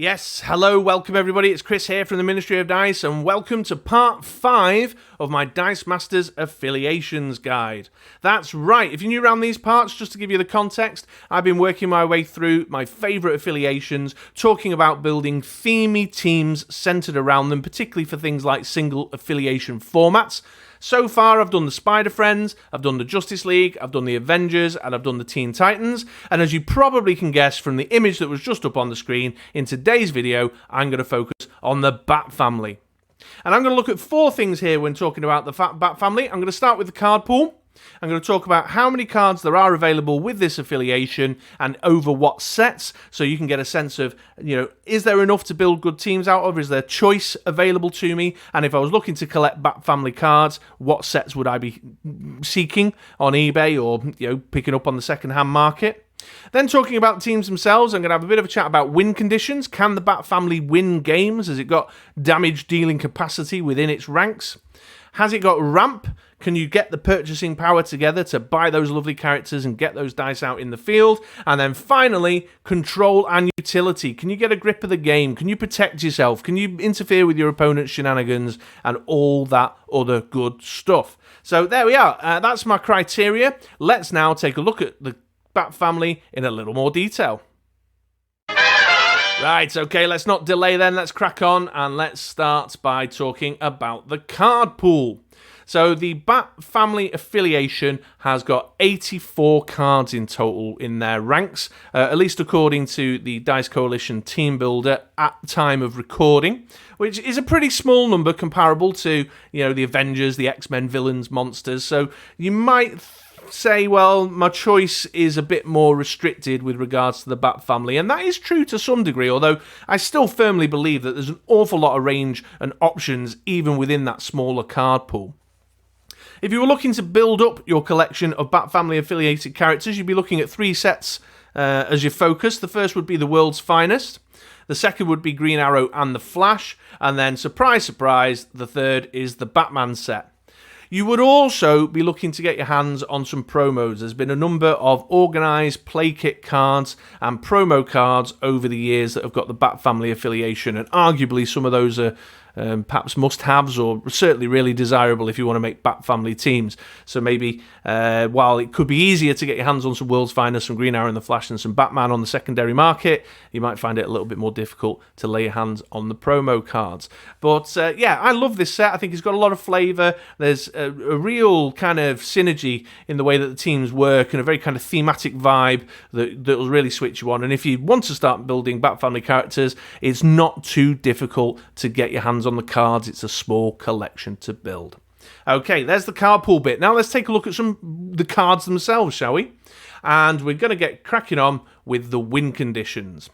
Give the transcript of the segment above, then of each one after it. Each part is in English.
Yes, hello, welcome everybody, it's Chris here from the Ministry of Dice, and welcome to part 5 of my Dice Masters Affiliations guide. That's right, if you're new around these parts, just to give you the context, I've been working my way through my favourite affiliations, talking about building themey teams centred around them, particularly for things like single affiliation formats. So far, I've done the Spider Friends, I've done the Justice League, I've done the Avengers, and I've done the Teen Titans. And as you probably can guess from the image that was just up on the screen, in today's video, I'm going to focus on the Bat family. And I'm going to look at 4 things here when talking about the Bat family. I'm going to start with the card pool. I'm going to talk about how many cards there are available with this affiliation and over what sets, so you can get a sense of, is there enough to build good teams out of? Is there choice available to me? And if I was looking to collect Bat family cards, what sets would I be seeking on eBay or, picking up on the second-hand market? Then talking about teams themselves, I'm going to have a bit of a chat about win conditions. Can the Bat family win games? Has it got damage dealing capacity within its ranks? Has it got ramp? Can you get the purchasing power together to buy those lovely characters and get those dice out in the field? And then finally, control and utility. Can you get a grip of the game? Can you protect yourself? Can you interfere with your opponent's shenanigans and all that other good stuff? So there we are. That's my criteria. Let's now take a look at the Bat family in a little more detail. Right, okay, let's not delay then. Let's crack on and let's start by talking about the card pool. So the Bat family affiliation has got 84 cards in total in their ranks, at least according to the Dice Coalition team builder at time of recording, which is a pretty small number comparable to, the Avengers, the X-Men villains, monsters. So you might say, well, my choice is a bit more restricted with regards to the Bat family, and that is true to some degree, although I still firmly believe that there's an awful lot of range and options even within that smaller card pool. If you were looking to build up your collection of Bat family affiliated characters, you'd be looking at 3 sets as your focus. The first would be the World's Finest, the second would be Green Arrow and the Flash, and then, surprise, surprise, the third is the Batman set. You would also be looking to get your hands on some promos. There's been a number of organised play kit cards and promo cards over the years that have got the Bat family affiliation, and arguably some of those are perhaps must-haves or certainly really desirable if you want to make Bat family teams. So maybe while it could be easier to get your hands on some World's Finest, some Green Arrow and the Flash and some Batman on the secondary market, you might find it a little bit more difficult to lay your hands on the promo cards. But I love this set. I think it's got a lot of flavour. There's a real kind of synergy in the way that the teams work and a very kind of thematic vibe that will really switch you on. And if you want to start building Bat family characters, it's not too difficult to get your hands on the cards. It's a small collection to build. Okay, there's the card pool bit. Now let's take a look at the cards themselves, shall we? And we're going to get cracking on with the win conditions.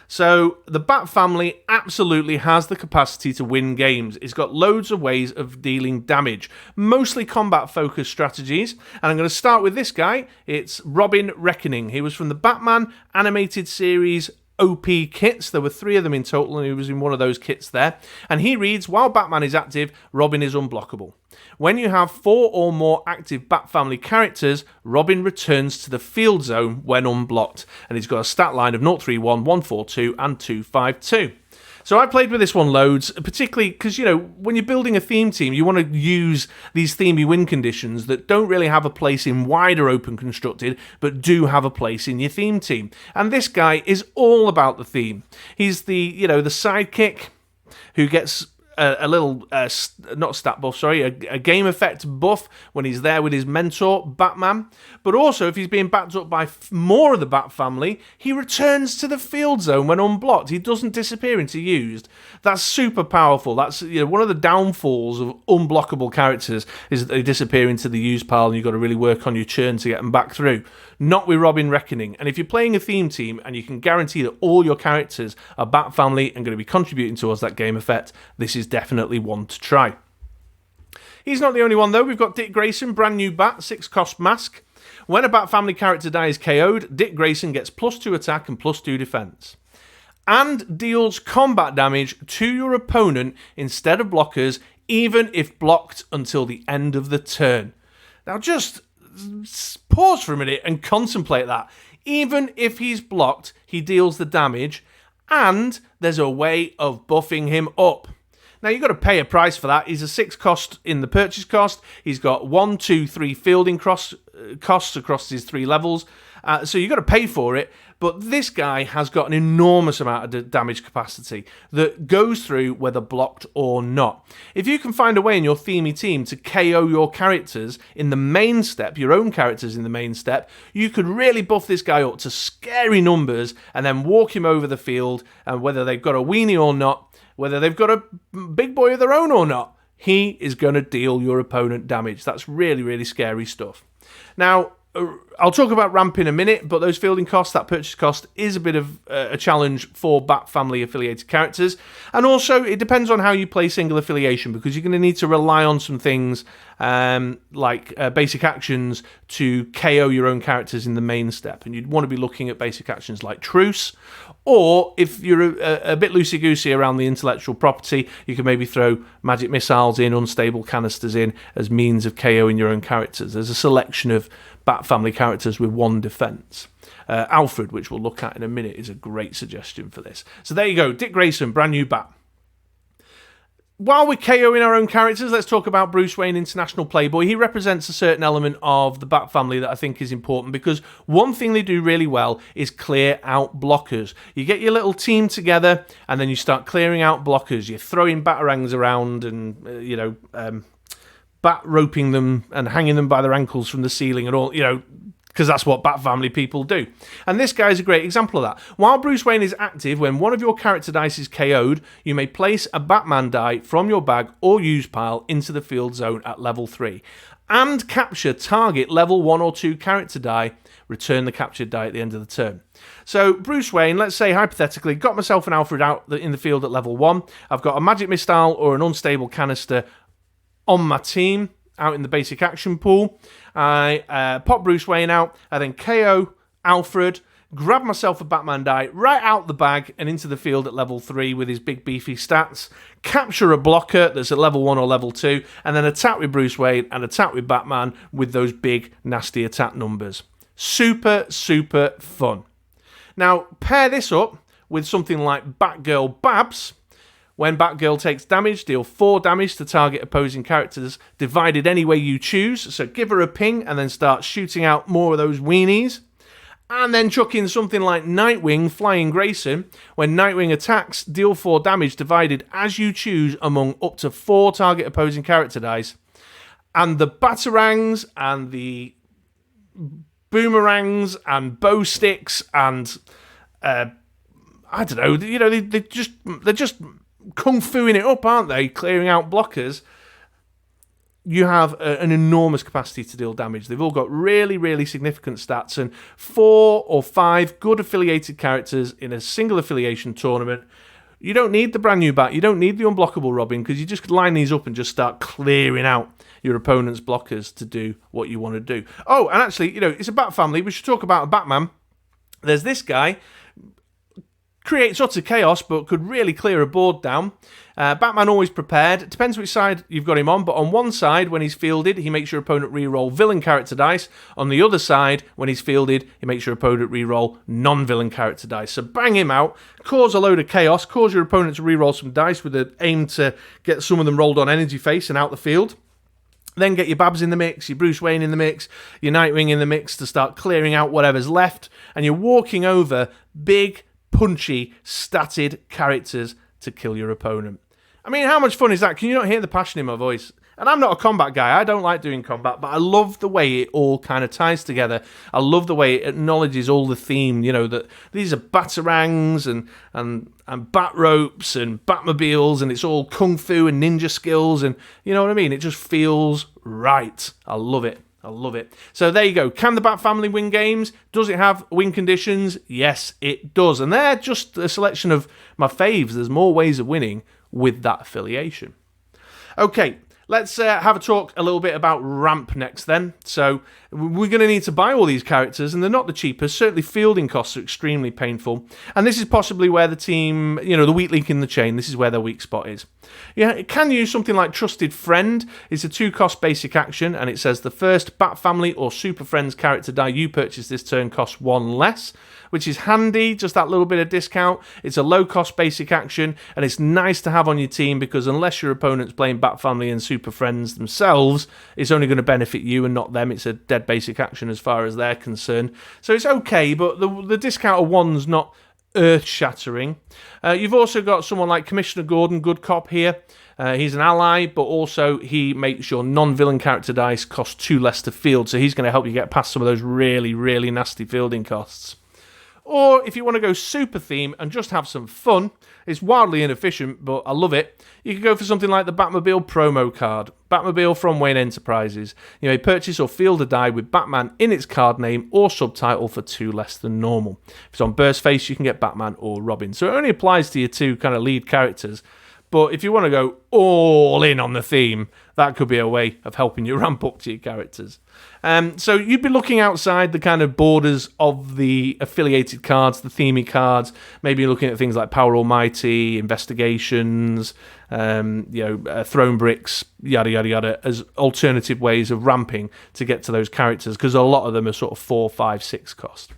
So the Bat family absolutely has the capacity to win games. It's got loads of ways of dealing damage, mostly combat-focused strategies. And I'm going to start with this guy. It's Robin Reckoning. He was from the Batman animated series OP kits. There were 3 of them in total, and he was in one of those kits there. And he reads, while Batman is active, Robin is unblockable. When you have 4 or more active Bat family characters, Robin returns to the field zone when unblocked. And he's got a stat line of 031, 142, and 252. So I played with this one loads, particularly because, when you're building a theme team, you want to use these themey win conditions that don't really have a place in wider open constructed, but do have a place in your theme team. And this guy is all about the theme. He's the sidekick who gets a little, not stat buff, sorry, a game effect buff when he's there with his mentor, Batman. But also, if he's being backed up by more of the Bat family, he returns to the field zone when unblocked. He doesn't disappear into used. That's super powerful. That's one of the downfalls of unblockable characters is that they disappear into the used pile and you've got to really work on your churn to get them back through. Not with Robin Reckoning. And if you're playing a theme team and you can guarantee that all your characters are Bat family and going to be contributing towards that game effect, this is definitely one to try. He's not the only one though. We've got Dick Grayson, brand new Bat, 6 cost mask. When a Bat family character dies KO'd, Dick Grayson gets +2 attack and +2 defense. And deals combat damage to your opponent instead of blockers, even if blocked until the end of the turn. Now just pause for a minute and contemplate that. Even if he's blocked, he deals the damage, and there's a way of buffing him up. Now, you've got to pay a price for that. He's a 6 cost in the purchase cost. He's got 1, 2, 3 fielding costs across his 3 levels. So you've got to pay for it. But this guy has got an enormous amount of damage capacity that goes through whether blocked or not. If you can find a way in your themey team to KO your characters in the main step, your own characters in the main step, you could really buff this guy up to scary numbers and then walk him over the field, and whether they've got a weenie or not, whether they've got a big boy of their own or not, he is going to deal your opponent damage. That's really, really scary stuff. Now, I'll talk about ramp in a minute, but those fielding costs, that purchase cost, is a bit of a challenge for Bat family affiliated characters. And also, it depends on how you play single affiliation, because you're going to need to rely on some things like basic actions to KO your own characters in the main step. And you'd want to be looking at basic actions like Truce, or if you're a bit loosey-goosey around the intellectual property, you can maybe throw magic missiles in, unstable canisters in, as means of KOing your own characters. There's a selection of Bat family characters with 1 defense. Alfred, which we'll look at in a minute, is a great suggestion for this. So there you go, Dick Grayson, brand new Bat. While we're KOing our own characters, let's talk about Bruce Wayne, International Playboy. He represents a certain element of the Bat family that I think is important, because one thing they do really well is clear out blockers. You get your little team together, and then you start clearing out blockers. You're throwing batarangs around and, bat roping them and hanging them by their ankles from the ceiling and all, because that's what Bat family people do. And this guy is a great example of that. While Bruce Wayne is active, when one of your character dice is KO'd, you may place a Batman die from your bag or use pile into the field zone at level 3 and capture target level 1 or 2 character die. Return the captured die at the end of the turn. So Bruce Wayne, let's say hypothetically, got myself an Alfred out in the field at level 1. I've got a magic missile or an unstable canister on my team out in the basic action pool. I pop Bruce Wayne out. I then KO Alfred, grab myself a Batman die right out the bag and into the field at level 3 with his big beefy stats. Capture a blocker that's at level 1 or level 2, and then attack with Bruce Wayne and attack with Batman with those big nasty attack numbers. Super, super fun. Now, pair this up with something like Batgirl Babs. When Batgirl takes damage, deal 4 damage to target opposing characters, divided any way you choose. So give her a ping and then start shooting out more of those weenies. And then chuck in something like Nightwing, Flying Grayson. When Nightwing attacks, deal 4 damage divided as you choose among up to 4 target opposing character dice. And the batarangs and the boomerangs and bow sticks and I don't know, they're just kung fuing it up, aren't they? Clearing out blockers. You have an enormous capacity to deal damage. They've all got really, really significant stats, and 4 or 5 good affiliated characters in a single affiliation tournament. You don't need the brand new Bat. You don't need the unblockable Robin, because you just line these up and just start clearing out your opponent's blockers to do what you want to do. Oh, and actually, it's a Bat family. We should talk about a Batman. There's this guy. Creates utter chaos, but could really clear a board down. Batman always prepared. It depends which side you've got him on, but on one side, when he's fielded, he makes your opponent re-roll villain character dice. On the other side, when he's fielded, he makes your opponent re-roll non-villain character dice. So bang him out, cause a load of chaos, cause your opponent to re-roll some dice with an aim to get some of them rolled on energy face and out the field. Then get your Babs in the mix, your Bruce Wayne in the mix, your Nightwing in the mix to start clearing out whatever's left, and you're walking over big, punchy, statted characters to kill your opponent. I mean, how much fun is that? Can you not hear the passion in my voice? And I'm not a combat guy. I don't like doing combat, but I love the way it all kind of ties together. I love the way it acknowledges all the theme, that these are batarangs and bat ropes and batmobiles, and it's all kung fu and ninja skills, and you know what I mean? It just feels right. I love it. I love it. So there you go. Can the Bat family win games? Does it have win conditions? Yes, it does. And they're just a selection of my faves. There's more ways of winning with that affiliation. Okay, Let's have a talk a little bit about ramp next then. So we're going to need to buy all these characters, and they're not the cheapest. Certainly fielding costs are extremely painful. And this is possibly where the team, the weak link in the chain, this is where their weak spot is. Yeah, it can use something like Trusted Friend. It's a 2-cost basic action, and it says the first Bat Family or Super Friends character die you purchase this turn costs 1 less, which is handy, just that little bit of discount. It's a low-cost basic action, and it's nice to have on your team because unless your opponent's playing Bat Family and Super Friends themselves, it's only going to benefit you and not them. It's a dead basic action as far as they're concerned. So it's okay, but the discount of 1's not earth-shattering. You've also got someone like Commissioner Gordon, good cop here. He's an ally, but also he makes your non-villain character dice cost 2 less to field, so he's going to help you get past some of those really, really nasty fielding costs. Or if you want to go super theme and just have some fun, it's wildly inefficient, but I love it. You can go for something like the Batmobile promo card. Batmobile from Wayne Enterprises. You may purchase or field a die with Batman in its card name or subtitle for 2 less than normal. If it's on burst face, you can get Batman or Robin. So it only applies to your 2 kind of lead characters. But if you want to go all in on the theme, that could be a way of helping you ramp up to your characters. So you'd be looking outside the kind of borders of the affiliated cards, the themey cards. Maybe you're looking at things like Power Almighty, Investigations, Throne Bricks, yada, yada, yada, as alternative ways of ramping to get to those characters, because a lot of them are sort of 4, 5, 6 cost.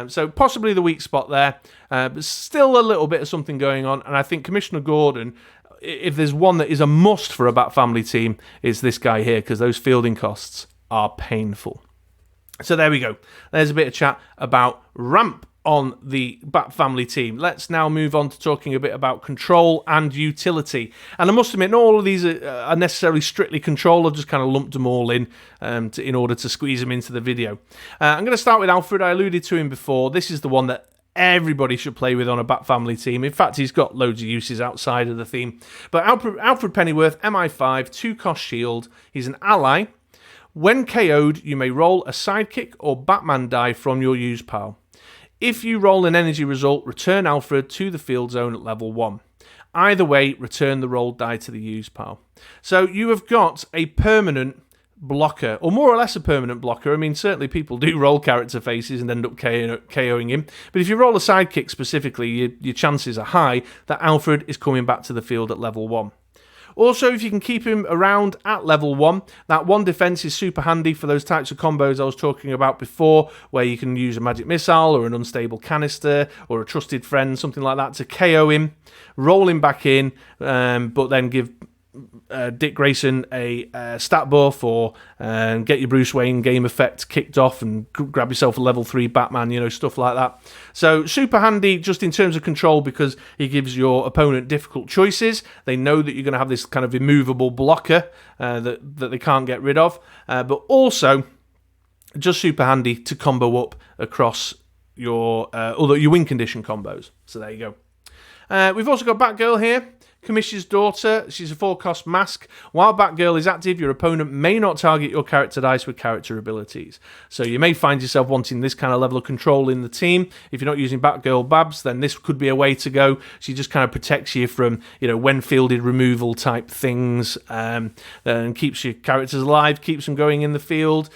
So possibly the weak spot there, but still a little bit of something going on. And I think Commissioner Gordon, if there's one that is a must for a Bat Family team, is this guy here, because those fielding costs are painful. So there we go. There's a bit of chat about ramp on the Bat Family team. Let's now move on to talking a bit about control and utility. And I must admit, not all of these are necessarily strictly control. I've just kind of lumped them all in order to squeeze them into the video. I'm going to start with Alfred. I alluded to him before. This is the one that everybody should play with on a Bat Family team. In fact, he's got loads of uses outside of the theme. But Alfred Pennyworth, MI5, 2-cost shield. He's an ally. When KO'd, you may roll a sidekick or Batman die from your use pile. If you roll an energy result, return Alfred to the field zone at level 1. Either way, return the rolled die to the use pile. So you have got a permanent blocker, or more or less a permanent blocker. I mean, certainly people do roll character faces and end up KOing him. But if you roll a sidekick specifically, your chances are high that Alfred is coming back to the field at level 1. Also, if you can keep him around at level 1, that 1 defense is super handy for those types of combos I was talking about before, where you can use a magic missile or an unstable canister or a trusted friend, something like that, to KO him, roll him back in, but then give Dick Grayson a stat buff, or get your Bruce Wayne game effect kicked off and grab yourself a level 3 Batman, stuff like that. So super handy just in terms of control, because he gives your opponent difficult choices. They know that you're going to have this kind of immovable blocker that they can't get rid of, but also just super handy to combo up across your win condition combos. So there you go. We've also got Batgirl here. Commissioner's daughter, she's a 4-cost mask. While Batgirl is active, your opponent may not target your character dice with character abilities. So you may find yourself wanting this kind of level of control in the team. If you're not using Batgirl Babs, then this could be a way to go. She just kind of protects you from, when fielded removal type things, and keeps your characters alive, keeps them going in the field,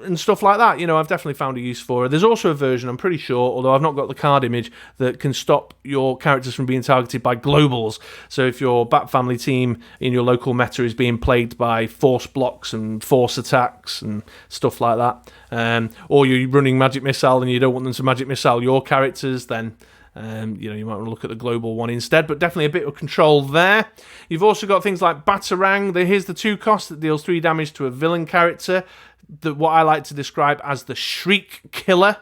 and stuff like that. I've definitely found a use for her. There's also a version, I'm pretty sure, although I've not got the card image, that can stop your characters from being targeted by globals. So if your Bat Family team in your local meta is being plagued by force blocks and force attacks and stuff like that, or you're running Magic Missile and you don't want them to Magic Missile your characters, then you might want to look at the global one instead, but definitely a bit of control there. You've also got things like Batarang. Here's the 2-cost that deals 3 damage to a villain character, what I like to describe as the Shriek Killer.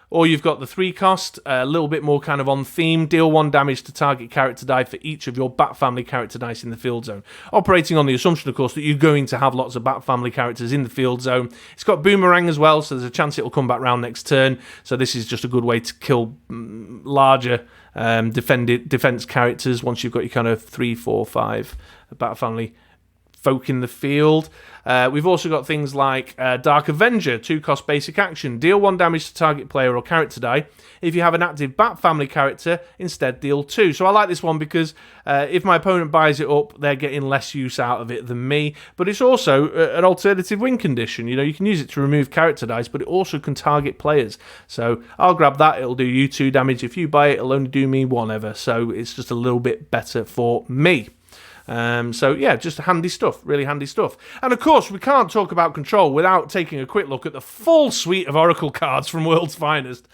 Or you've got the 3-cost, a little bit more kind of on theme, deal 1 damage to target character die for each of your Bat Family character dice in the field zone. Operating on the assumption, of course, that you're going to have lots of Bat Family characters in the field zone. It's got Boomerang as well, so there's a chance it will come back round next turn. So this is just a good way to kill larger defense characters once you've got your kind of 3, 4, 5 Bat Family folk in the field. We've also got things like Dark Avenger, 2-cost basic action. Deal 1 damage to target player or character die. If you have an active Bat family character, instead deal 2. So I like this one because if my opponent buys it up, they're getting less use out of it than me. But it's also an alternative win condition. You know, you can use it to remove character dice, but it also can target players. So I'll grab that. It'll do you 2 damage. If you buy it, it'll only do me 1 ever. So it's just a little bit better for me. So yeah, just handy stuff, really handy stuff. And of course, we can't talk about Control without taking a quick look at the full suite of Oracle cards from World's Finest.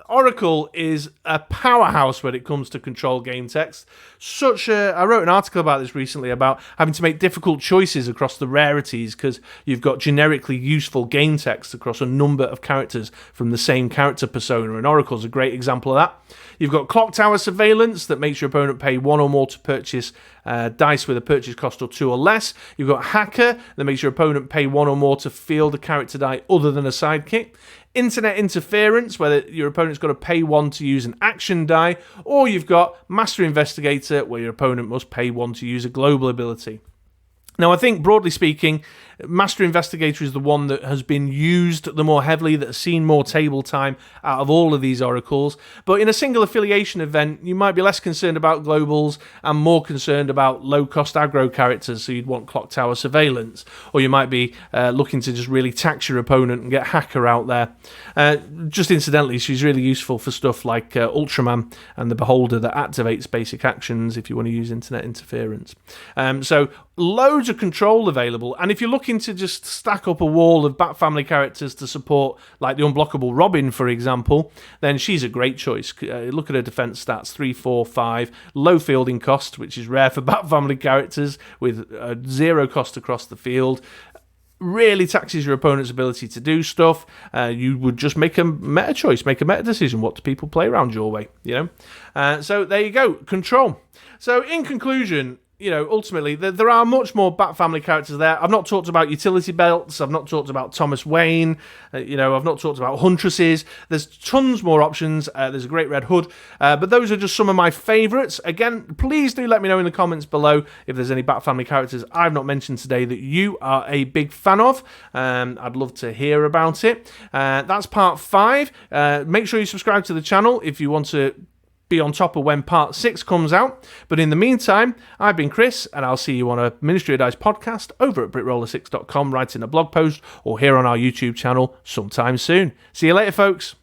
Oracle is a powerhouse when it comes to Control game text. I wrote an article about this recently about having to make difficult choices across the rarities because you've got generically useful game text across a number of characters from the same character persona, and Oracle's a great example of that. You've got Clock Tower Surveillance that makes your opponent pay 1 or more to purchase dice with a purchase cost of 2 or less. You've got Hacker that makes your opponent pay 1 or more to field a character die other than a sidekick. Internet Interference, where your opponent's got to pay 1 to use an action die. Or you've got Master Investigator, where your opponent must pay 1 to use a global ability. Now, I think, broadly speaking, Master Investigator is the one that has been used the more heavily, that has seen more table time out of all of these oracles. But in a single affiliation event, you might be less concerned about globals and more concerned about low-cost aggro characters, so you'd want Clock Tower Surveillance. Or you might be looking to just really tax your opponent and get Hacker out there. Just incidentally, she's really useful for stuff like Ultraman and the Beholder that activates basic actions if you want to use Internet Interference. So loads of control available, and if you're looking to just stack up a wall of Bat family characters to support, like the unblockable Robin, for example, then she's a great choice. Look at her defense stats: 3, 4, 5, low fielding cost, which is rare for Bat family characters, with 0 cost across the field. Really taxes your opponent's ability to do stuff. You would just make a meta choice, make a meta decision. What do people play around your way? You know. So there you go, Control. So in conclusion, you know, ultimately, there are much more Bat family characters there. I've not talked about utility belts. I've not talked about Thomas Wayne. I've not talked about Huntresses. There's tons more options. There's a Great Red Hood. But those are just some of my favourites. Again, please do let me know in the comments below if there's any Bat family characters I've not mentioned today that you are a big fan of. I'd love to hear about it. That's part 5. Make sure you subscribe to the channel if you want to be on top of when part 6 comes out. But in the meantime, I've been Chris, and I'll see you on a Ministry of Dice podcast over at BritRoller6.com, writing a blog post, or here on our YouTube channel sometime soon. See you later, folks.